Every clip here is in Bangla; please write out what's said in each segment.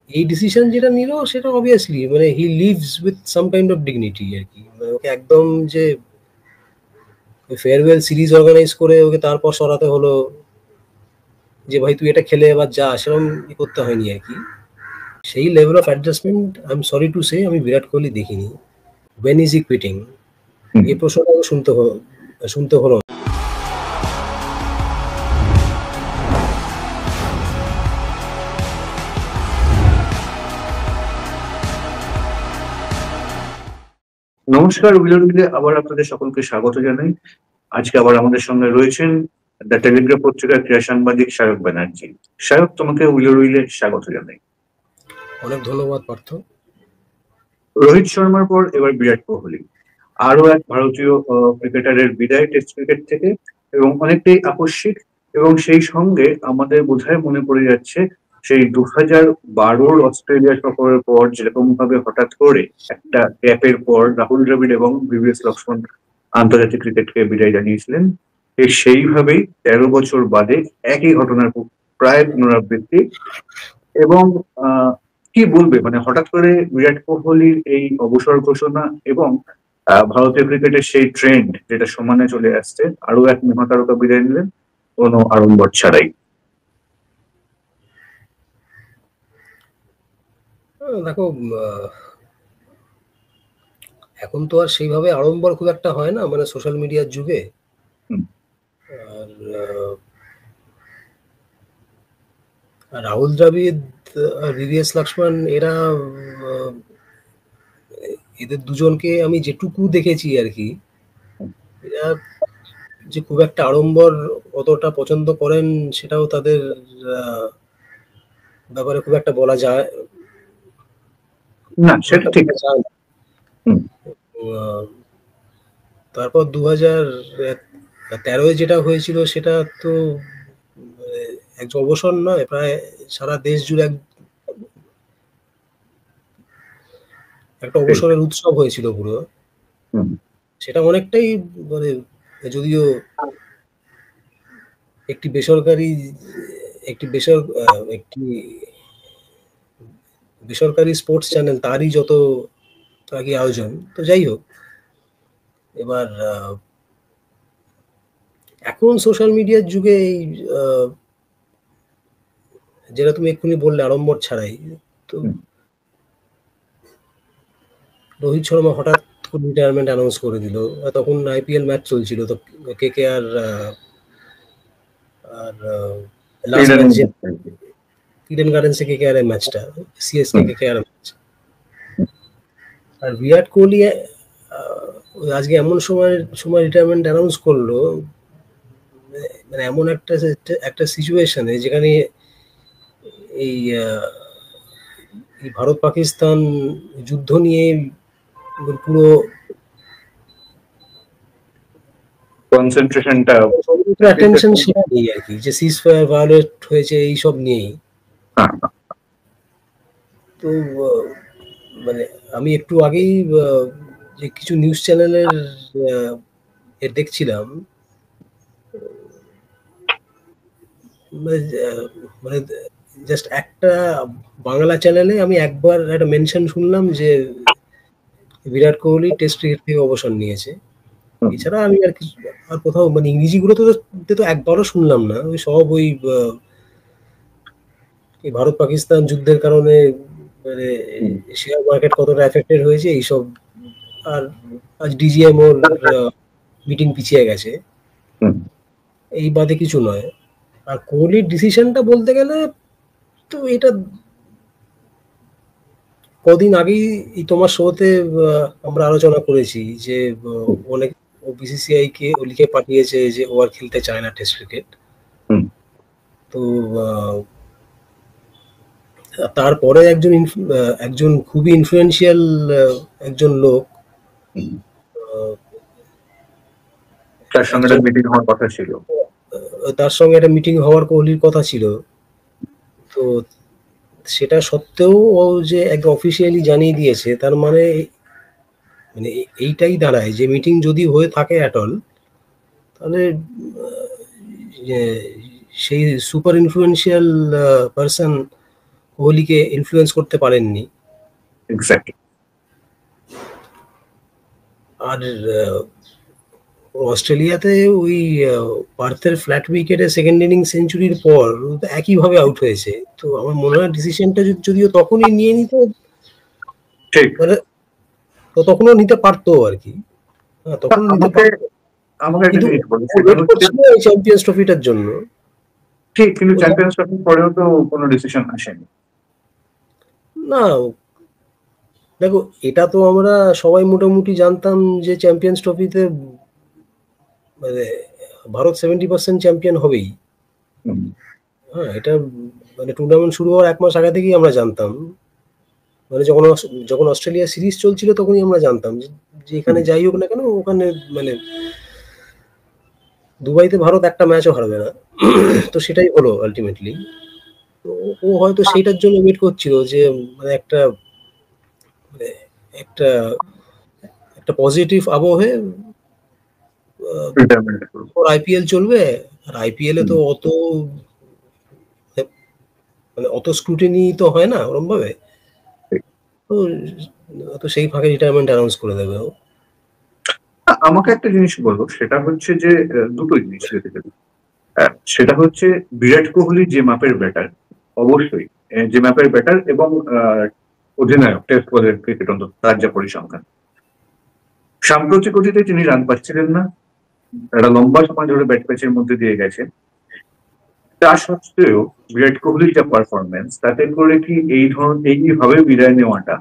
এই ডিসিশন যেটা নিল সেটা অবভিয়াসলি মানে he leaves with some kind of dignity আর কি। মানে ওকে একদম যে ফেয়ারওয়েল সিরিজ অর্গানাইজ করে ওকে তারপর সরাতে হলো যে ভাই তুই এটা খেলে এবার যা, সেরকম করতে হয়নি আর কি। সেই level of adjustment I am sorry to say আমি বিরাট কোহলি দেখিনি। ওয়েন ইজ ই কুইটিং, এই প্রশ্নটা শুনতে হলো। নমস্কার উইলকে আবার আপনাদের সকলকে স্বাগত জানাই। আজকে আবার আমাদের সঙ্গে রয়েছেন দ্য টেলিগ্রাফ পত্রিকার ক্রীড়া সাংবাদিক সায়ক ব্যানার্জি। সায়ক, তোমাকে উইলে স্বাগত জানাই। অনেক ধন্যবাদ পার্থ। রোহিত শর্মার পর এবার বিরাট কোহলি, আরো এক ভারতীয় ক্রিকেটারের বিদায় টেস্ট ক্রিকেট থেকে, এবং অনেকটাই আকস্মিক। এবং সেই সঙ্গে আমাদের বোধহয় মনে পড়ে যাচ্ছে সেই 2012 অস্ট্রেলিয়া সফরের পর যেরকম ভাবে হঠাৎ করে একটা গ্যাপের পর রাহুল দ্রাবিড় এবং ভিভিএস লক্ষ্মণ আন্তর্জাতিক ক্রিকেটকে বিদায় জানিয়েছিলেন, সেইভাবেই 13 বছর বাদে একই ঘটনার প্রায় পুনরাবৃত্তি। এবং কি বলবে, মানে হঠাৎ করে বিরাট কোহলির এই অবসর ঘোষণা এবং ভারতীয় ক্রিকেটের সেই ট্রেন্ড যেটা সমানে চলে আসছে, আরো এক মহাতারকা বিদায় নিলেন কোনো আড়ম্বর ছাড়াই। দেখো, এখন তো আর সেইভাবে আড়ম্বর খুব একটা হয় না, মানে সোশ্যাল মিডিয়ার যুগে। আর রাহুল দ্রাবিড় আর ভিভিএস লক্ষ্মণ এদের দুজনকে আমি যেটুকু দেখেছি আর কি, এরা যে খুব একটা আড়ম্বর অতটা পছন্দ করেন সেটাও তাদের ব্যাপারে খুব একটা বলা যায় না, সেটা ঠিক। তারপর 2013 যেটা হয়েছিল সেটা তো এক অবসর নয়, প্রায় সারা দেশ জুড়ে একটা অবসরের উৎসব হয়েছিল পুরো। সেটা অনেকটাই মানে, যদিও একটি বেসরকারি স্পোর্টস চ্যানেল তারই যত কি আয়োজন, তো যাই হোক। এবার এখন সোশ্যাল মিডিয়ার যুগে এই যেটা তুমি এক্ষুনি বললে আড়ম্বর ছাড়াই, তো রোহিত শর্মা হঠাৎ রিটায়ারমেন্ট অ্যানাউন্স করে দিল। তখন আইপিএল ম্যাচ চলছিল, তো কেকেআর আর লাস্ট ম্যাচ যে ইডেন গার্ডেন্সে কেকেআর এর ম্যাচটা, সিএসকে কেকেআর ম্যাচ। আর বিরাট কোহলি আজকে এমন সময় রিটায়ারমেন্ট অ্যানাউন্স করলো, মানে এমন একটা সিচুয়েশনে যেখানে এই ভারত পাকিস্তান যুদ্ধ নিয়ে পুরো কনসেন্ট্রেশনটা অ্যাটেনশন সেটা নেই আর কি, যে সিজ ফায়ার ভায়োলেট হয়েছে এইসব নিয়েই। তো মানে আমি একটু আগেই যে কিছু নিউজ চ্যানেলের দেখছিলাম, মানে জাস্ট একটা বাংলা চ্যানেলে আমি একবার একটা মেনশন শুনলাম যে বিরাট কোহলি টেস্ট ক্রিকেট থেকে অবসর নিয়েছে। এছাড়া আমি আর কোথাও মানে ইংরেজিগুলোতে তো একবারও শুনলাম না। ওই সব ওই ভারত পাকিস্তান যুদ্ধের কারণে মানে শেয়ার মার্কেট কতটা এফেক্টেড হয়েছে এইসব। আর আজ ডিজিএম ওর মিটিং পিছিয়ে গেছে, এই বাদে কিছু নয়। আর কোহলির ডিসিশনটা বলতে গেলে তো এটা কদিন আগেই তোমার শোতে আমরা আলোচনা করেছি যে অনেক বিসিসিআই কে লিখে পাঠিয়েছে যে ও আর খেলতে চায় না টেস্ট ক্রিকেট। তো তারপরে একজন খুবই ইনফ্লুয়েন্সিয়াল একজন লোক, তার সঙ্গে একটা মিটিং হওয়ার কথা ছিল, তার সঙ্গে একটা মিটিং হওয়ার কোহলির কথা ছিল। তো সেটা সত্ত্বেও ও যে একদম অফিসিয়ালি জানিয়ে দিয়েছে, তার মানে এইটাই দাঁড়ায় যে মিটিং যদি হয়ে থাকে অ্যাট অল, তাহলে সেই সুপার ইনফ্লুয়েন্সিয়াল পারসন কোহলিকে ইনফ্লুয়েন্স করতে পারেননি। এক্স্যাক্টলি। আর অস্ট্রেলিয়াতে ওই পার্থের ফ্ল্যাট উইকেটে সেকেন্ড ইনিংস সেঞ্চুরির পর একইভাবে আউট হয়েছে। তো আমার মনে হয় ডিসিশনটা যদিও তখনই নিয়ে নিত, ঠিক। মানে তো তখনও নিতে পারতো আর কি। হ্যাঁ, তখনও নিতে পারতো, আমাকে একটা কিন্তু জিনিস বলো, ও সেটা ওয়েট হচ্ছে করছিল এই চ্যাম্পিয়ন্স ট্রফিটার জন্য। ঠিক, কিন্তু ও চ্যাম্পিয়ন্স ট্রফির পরেও তো কোনো ডিসিশন আসেনি। না, দেখো এটা তো আমরা সবাই মোটামুটি জানতাম যে চ্যাম্পিয়ন্স ট্রফিতে মানে ভারত 70% চ্যাম্পিয়ন হবেই। হুম, হ্যাঁ, এটা মানে টুর্নামেন্ট শুরু হওয়ার 1 মাস আগে থেকেই আমরা জানতাম। মানে যখন অস্ট্রেলিয়া সিরিজ চলছিল তখনই আমরা জানতাম যে এখানে হুম, যাই হোক না কেন ওখানে মানে দুবাইতে ভারত একটা ম্যাচও হারবে না। তো সেটাই হলো আলটিমেটলি। তো ও হয়তো সেইটার জন্য ওয়েট করছিল যে মানে মানে একটা একটা পজিটিভ আবহে রিটায়ারমেন্ট করবো। ওর আইপিএল চলবে। আর আইপিএল এ হুম, তো মানে অত স্ক্রুটিনি তো হয় না ওরম ভাবে। ঠিক। তো তো সেই ফাঁকে রিটায়ারমেন্ট অ্যানাউন্স করে দেবে ও। আমাকে একটা জিনিস বলো, সেটা হচ্ছে যে দুটো জিনিস বেসিক্যালি। সেটা হচ্ছে বিরাট কোহলি যে মাপের ব্যাটার, অবশ্যই যে মাপের ব্যাটার, এবং অধিনায়ক টেস্ট বলের ক্রিকেট অন্তত তার যা পরিসংখ্যান, সাম্প্রতিক অতীতে তিনি রান পাচ্ছিলেন না, একটা লম্বা সময় ধরে ব্যাট প্যাচের মধ্যে দিয়ে গেছে। তা সত্ত্বেও বিরাট কোহলির যা পারফরমেন্স, তাতে করে কি এইভাবে বিদায় নেওয়াটা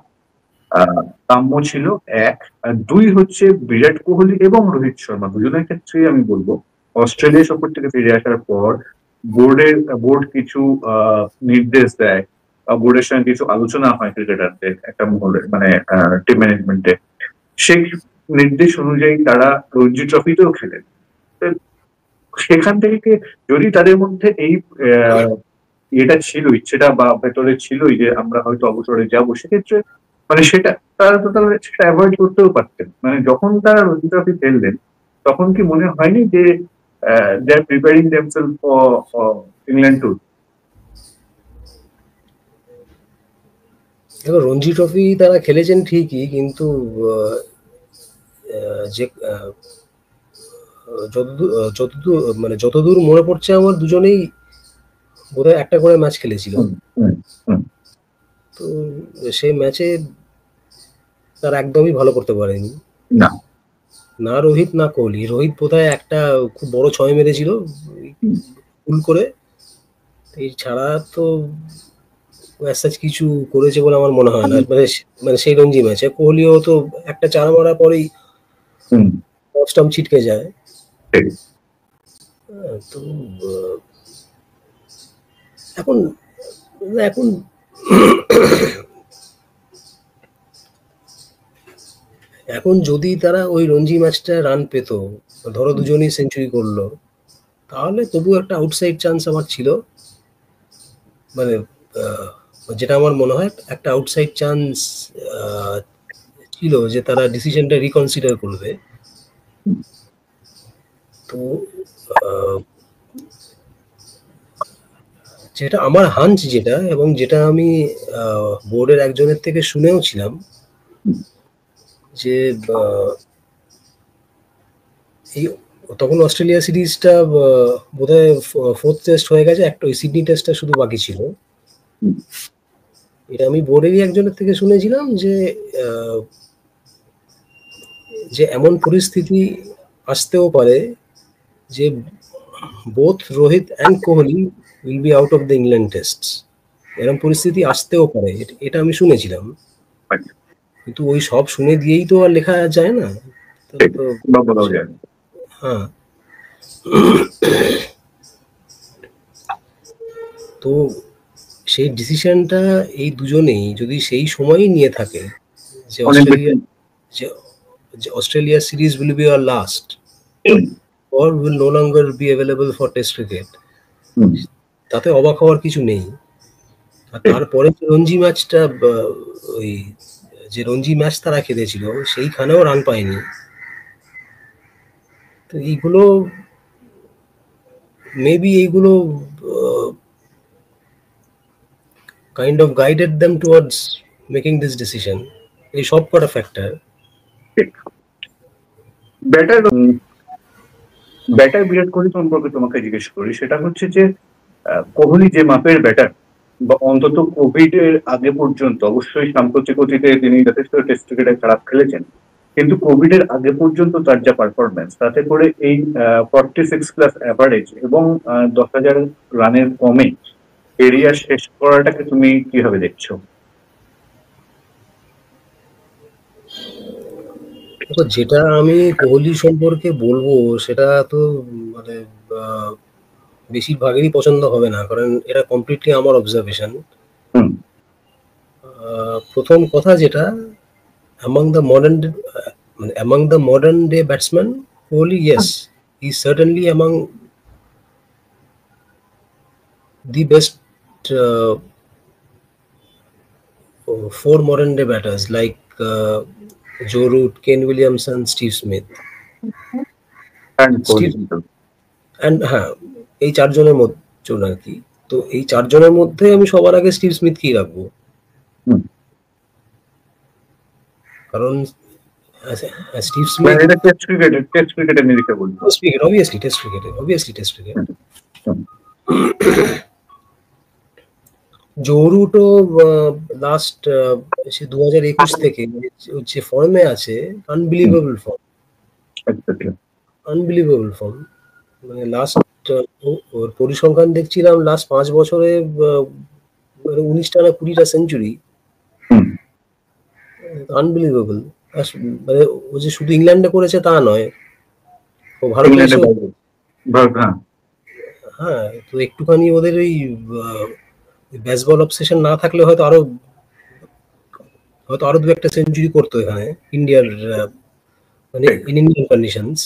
কাম্য ছিল, এক। আর দুই হচ্ছে বিরাট কোহলি এবং রোহিত শর্মা দুজনের ক্ষেত্রেই আমি বলবো, অস্ট্রেলিয়া সফর থেকে ফিরে আসার পর বোর্ড কিছু নির্দেশ দেয়, বা বোর্ডের সঙ্গে কিছু আলোচনা হয় ক্রিকেটারদের একটা মহলে, মানে টিম ম্যানেজমেন্টে। সেই নির্দেশ অনুযায়ী তারা রঞ্জি ট্রফিতেও খেলেন। তো সেখান থেকে যদি তাদের মধ্যে এই আহ, এটা ছিল, ইচ্ছেটা বা ভেতরে ছিলই যে আমরা হয়তো অবসরে যাব, সেক্ষেত্রে মানে সেটা তারা তো তাহলে সেটা অ্যাভয়েড করতেও পারতেন। মানে যখন তারা রঞ্জি ট্রফি খেললেন, তখন কি মনে হয়নি যে they are preparing themselves for England tour? দেখো রঞ্জি ট্রফি তারা খেলেছেন ঠিকই, কিন্তু যে যতদূর মনে পড়ছে আমার দুজনেই বোধহয় একটা করে ম্যাচ খেলেছিল। হুম, হুম, হুম, তো সেই ম্যাচে তারা একদমই ভালো করতে পারেনি। না। না রোহিত না কোহলি। রোহিত বোধহয় একটা খুব বড় ছয় মেরেছিল হুম, ভুল করে। এই ছাড়া তো as such কিছু করেছে বলে আমার মনে হয় না। মানে সেই রঞ্জি ম্যাচে কোহলিও তো একটা চার মারার পরেই হুম, অফ স্টাম্প ছিটকে যায়। ঠিক। তো এখন এখন এখন যদি তারা ওই রঞ্জি ম্যাচটা রান পেত, ধরো দুজনেই সেঞ্চুরি করলো, তাহলে তবু একটা আউটসাইড চান্স আমার ছিল। মানে আহ, যেটা আমার মনে হয় একটা আউটসাইড চান্স ছিল যে তারা ডিসিশনটা রিকনসিডার করবে। তো আহ, যেটা আমার হাঞ্চ যেটা, এবং যেটা আমি বোর্ডের একজনের থেকে শুনেও ছিলাম, যে এই তখন অস্ট্রেলিয়া সিরিজটা বোধহয় ফোর্থ টেস্ট হয়ে গেছে, একটা ওই সিডনি টেস্টটা শুধু বাকি ছিল। হুম, এটা আমি বোর্ডেরই একজনের থেকে শুনেছিলাম আহ, যে এমন পরিস্থিতি আসতেও পারে যে both Rohit and Kohli will be out of the England test. এরকম পরিস্থিতি আসতেও পারে, এটা আমি শুনেছিলাম। আচ্ছা, কিন্তু ওই সব শুনে দিয়েই তো আর লেখা যায় না। তো ঠিক। তো বা বলাও যায় না। হ্যাঁ, তো সেই ডিসিশনটা এই দুজনেই যদি সেই সময়ই নিয়ে থাকে যে অনেক বেশি। যে যে অস্ট্রেলিয়া সিরিজ উইল বি আর last hmm, or will no longer be available for test cricket, hmm, তাতে অবাক হওয়ার কিছু নেই। আর ঠিক। তারপরে যে রঞ্জি ম্যাচটা ওই যে রঞ্জি ম্যাচ তারা খেলেছিল সেইখানেও রান পায়নি। তো এইগুলো মেবি এইগুলো আহ, kind of guided them towards making this decision. এই সব কটা ফ্যাক্টর। ব্যাটার বিরাট কোহলি সম্পর্কে তোমাকে জিজ্ঞেস করি, সেটা হচ্ছে যে কোহলি যে মাপের ব্যাটার, বা অন্তত কোভিড এর আগে পর্যন্ত, অবশ্যই সাম্প্রতিক অতীতে তিনি যথেষ্ট টেস্ট ক্রিকেটে খারাপ খেলেছেন, কিন্তু কোভিড এর আগে পর্যন্ত তার যা পারফরমেন্স, তাতে করে এই 46+ অ্যাভারেজ এবং 10,000 রানের কমে এরিয়া শেষ করাটাকে তুমি কিভাবে দেখছো? যেটা আমি কোহলি সম্পর্কে বলবো সেটা তো মানে বেশিরভাগেরই পছন্দ হবে না, কারণ এটা কমপ্লিটলি আমার অবজারভেশন। প্রথম কথা যেটা, among the modern day batsmen, Kohli, yes, he's certainly among the best 4 modern day batters like Joe Root, Kane Williamson, Steve Smith, and হ্যাঁ, এই চারজনের মধ্যে আর কি। তো এই চারজনের মধ্যে আমি সবার আগে স্টিভ স্মিথকেই রাখবো, কারণ স্টিভ স্মিথ টেস্ট ক্রিকেটে নিরিখে বলবো, obviously টেস্ট ক্রিকেট। জোরুটও লাস্ট 2021 থেকে যে ফর্মে আছে, আনবিলিভেবল ফর্ম। মানে লাস্ট ওর পরিসংখ্যান দেখছিলাম, লাস্ট 5 বছরে 19টা না 20টা সেঞ্চুরি, আনবিলিভেবল। মানে ও যে শুধু ইংল্যান্ডে করেছে তা নয়, ও ভারতে, হ্যাঁ। তো একটুখানি ওদের ওই বেসবল অবসেশন না থাকলে হয়তো আরো 2-একটা সেঞ্চুরি করতো এখানে ইন্ডিয়ার, মানে in Indian conditions.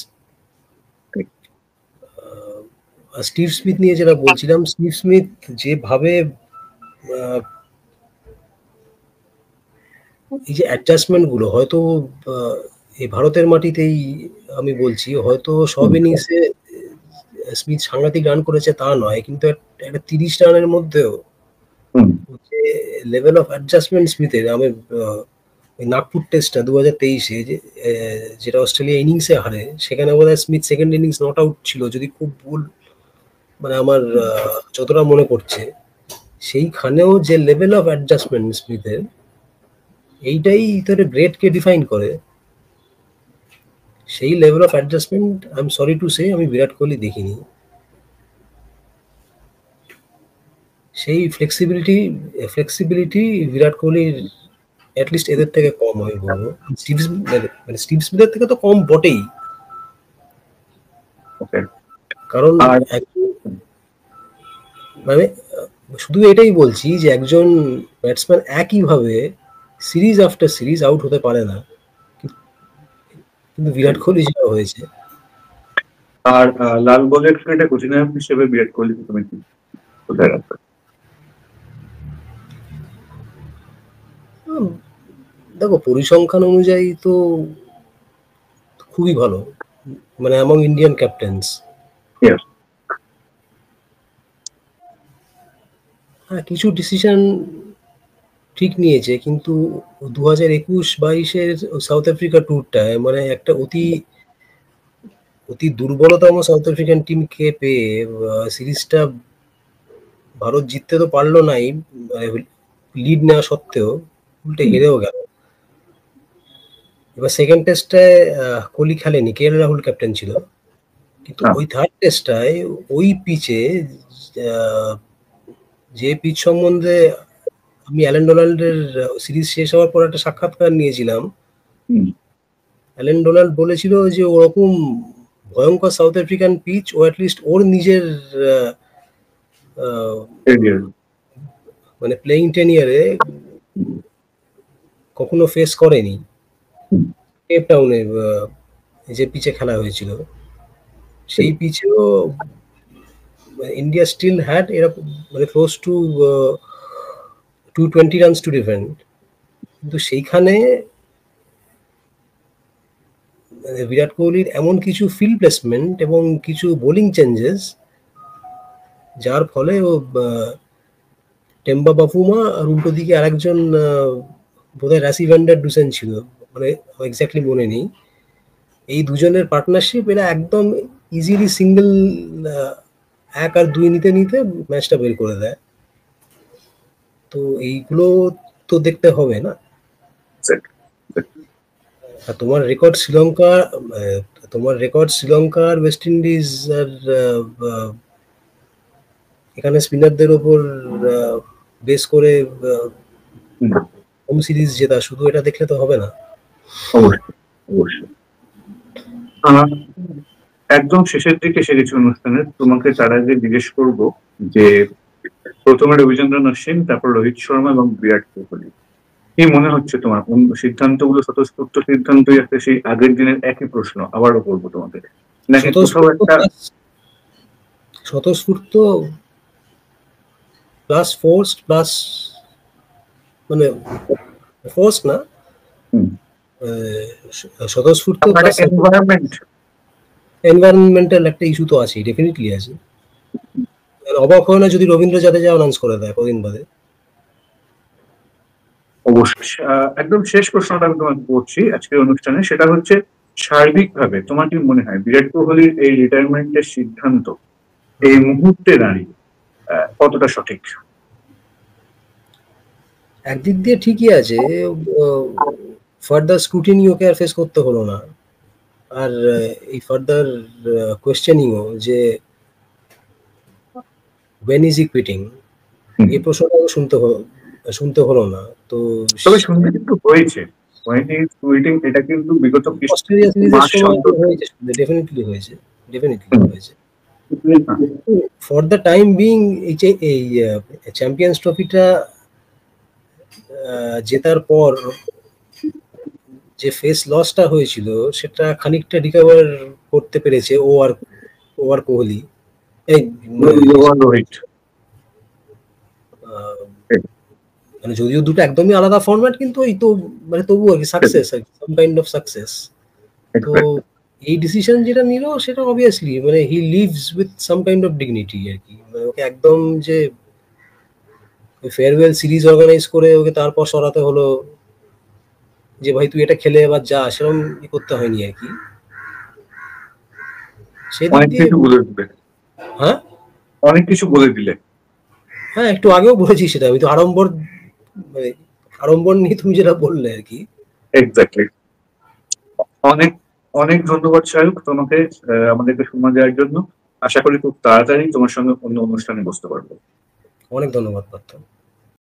Steve Smith নিয়ে যেটা বলছিলাম, স্টিভ স্মিথ যেভাবে এই যে অ্যাডজাস্টমেন্ট গুলো, হয়তো এই ভারতের মাটিতেই আমি বলছি, হয়তো সব ইনিংসে স্মিথ সাংঘাতিক রান করেছে তা নয়, কিন্তু একটা 30 রানের মধ্যেও যে লেভেল অফ অ্যাডজাস্টমেন্ট স্মিথের, আমি নাগপুর টেস্টটা 2023-এ যেটা অস্ট্রেলিয়া ইনিংসে হারে, সেখানে বোধহয় Smith second innings not out ছিল, যদি খুব ভুল, মানে আমার যতটা মনে পড়ছে, সেইখানেও যে লেভেল অফ অ্যাডজাস্টমেন্ট স্মিথের, এইটাই তোর গ্রেটকে ডিফাইন করে। সেই level of adjustment I am sorry to say আমি বিরাট কোহলি দেখিনি। সেই ফ্লেক্সিবিলিটি বিরাট কোহলির অ্যাটলিস্ট এদের থেকে কম, আমি বলবো। স্টিভ স্মিথের থেকে তো কম বটেই, কারণ মানে শুধু এটাই বলছি যে একজন ব্যাটসম্যান একইভাবে সিরিজ আফটার সিরিজ আউট হতে পারে না, কিন্তু বিরাট কোহলি যেটা হয়েছে। আর লাল বলের ক্রিকেটে অধিনায়ক হিসেবে বিরাট কোহলিকে তুমি কি কোথায় রাখবে? দেখো, পরিসংখ্যান অনুযায়ী তো খুবই ভালো, মানে অ্যামং ইন্ডিয়ান ক্যাপ্টেন্স। হ্যাঁ, কিছু ডিসিশন ঠিক নিয়েছে, কিন্তু 2021-22-এর সাউথ আফ্রিকা ট্যুরটায় মানে একটা অতি দুর্বলতম সাউথ আফ্রিকান টিমকে পেয়ে সিরিজটা ভারত জিততে তো পারলো নাই, লিড নেওয়া সত্ত্বেও উল্টে হেরেও গেল। এবার সেকেন্ড টেস্টটায় কোহলি খেলেনি, কে এল রাহুল ক্যাপ্টেন ছিল, কিন্তু ওই থার্ড টেস্টটায় ওই পিচে, যে পিচ সম্বন্ধে আমি অ্যালেন ডোনাল্ডের সিরিজ শেষ হওয়ার পর একটা সাক্ষাৎকার নিয়েছিলাম, অ্যালেন ডোনাল্ড বলেছিল যে ওরকম ভয়ঙ্কর সাউথ আফ্রিকান পিচ ও অ্যাটলিস্ট ওর নিজের মানে প্লেইং টেনিয়ারে কখনো ফেস করেনি। কেপ টাউনে যে পিচে খেলা হয়েছিল, সেই পিচেও ইন্ডিয়া স্টিল হ্যাড এরকম মানে close two 220 runs to defend, কিন্তু সেইখানে বিরাট কোহলির এমন কিছু ফিল্ড প্লেসমেন্ট এবং কিছু বোলিং চেঞ্জেস, যার ফলে ও টেম্বা বাফুমা আর উল্টো দিকে আরেকজন বোধহয় রাসি ভ্যান্ডার ডুসেন ছিল, মানে এক্স্যাক্টলি মনে নেই। এই দুজনের পার্টনারশিপ এরা একদম ইজিলি সিঙ্গেল 1 আর 2 নিতে নিতে ম্যাচটা বের করে দেয়। তো এইগুলো তো দেখতে হবে না। আর তোমার রেকর্ড শ্রীলঙ্কা আর ওয়েস্ট ইন্ডিজ আর এখানে স্পিনারদের ওপর বেস করে হোম সিরিজ জেতা, শুধু এটা দেখলে তো হবে না। অবশ্যই। একদম শেষের দিকে এসে গেছে অনুষ্ঠানের, তোমাকে তার আগে জিজ্ঞেস করবো যে প্রথমে রবিচন্দ্রন অশ্বিন, তারপর রোহিত শর্মা এবং বিরাট কোহলি, কি মনে হচ্ছে তোমার সিদ্ধান্তগুলো স্বতঃস্ফূর্ত সিদ্ধান্তই আছে, সেই আগের দিনের একই প্রশ্ন আবারও করবো তোমাকে, নাকি কোথাও একটা স্বতঃস্ফূর্ত প্লাস ফোর্স প্লাস মানে ফোর্স না, স্বতঃস্ফূর্ত এনভায়রনমেন্টাল একটা ইস্যু তো আছে, ডেফিনেটলি আছে। অবাক হয় না যদি রবীন্দ্র জাদেজা অ্যানাউন্স করে দেয় কদিন বাদে। অবশ্যই। একদম শেষ প্রশ্নটা আমি তোমাকে করছি আজকের অনুষ্ঠানে, সেটা হচ্ছে সার্বিকভাবে তোমার কি মনে হয় বিরাট কোহলির এই রিটায়ারমেন্টের সিদ্ধান্ত এই মুহূর্তে দাঁড়িয়ে কতটা সঠিক? একদিক দিয়ে ঠিকই আছে, ফার্দার স্ক্রুটিনি ওকে আর ফেস করতে হলো না, আর এই ফার্দার কোয়েশ্চেনিংও যে when is he quitting, এই প্রশ্নটাও শুনতে হলো না। তো তবে শুনতে কিন্তু হয়েছে when he is quitting, এটা কিন্তু বিগত অস্ট্রেলিয়া সিরিজের সময় হয়েছে, ডেফিনেটলি হয়েছে। ফর দ্য টাইম বিং এই চ্যাম্পিয়ন্স ট্রফিটা জেতার পর যে ফেস লসটা হয়েছিল সেটা খানিকটা রিকভার করতে পেরেছে ও আর কোহলি, মানে যদিও দুটো একদমই আলাদা ফরম্যাট, কিন্তু এই তো মানে তবু আর কি success, some kind of success. তো এই ডিসিশন যেটা নিল সেটা অবভিয়াসলি মানে he leaves with some kind of dignity আর কি, মানে ওকে একদম যে ফেয়ারওয়েল সিরিজ অর্গানাইজ করে ওকে তারপর সরাতে হলো যে ভাই তুই এটা খেলে এবার যা, সেরকম করতে হয়নি আর কি। অনেক কিছু বলে দিলে। হ্যাঁ, একটু আগেও বলেছি সেটা, আমি তো আড়ম্বর নিয়ে তুমি যেটা বললে আর কি। এক্স্যাক্টলি। অনেক অনেক ধন্যবাদ শাহরুখ তোমাকে আমাদেরকে সময় দেওয়ার জন্য। আশা করি খুব তাড়াতাড়ি তোমার সঙ্গে অন্য অনুষ্ঠানে বসতে পারবো। অনেক ধন্যবাদ পার্থ।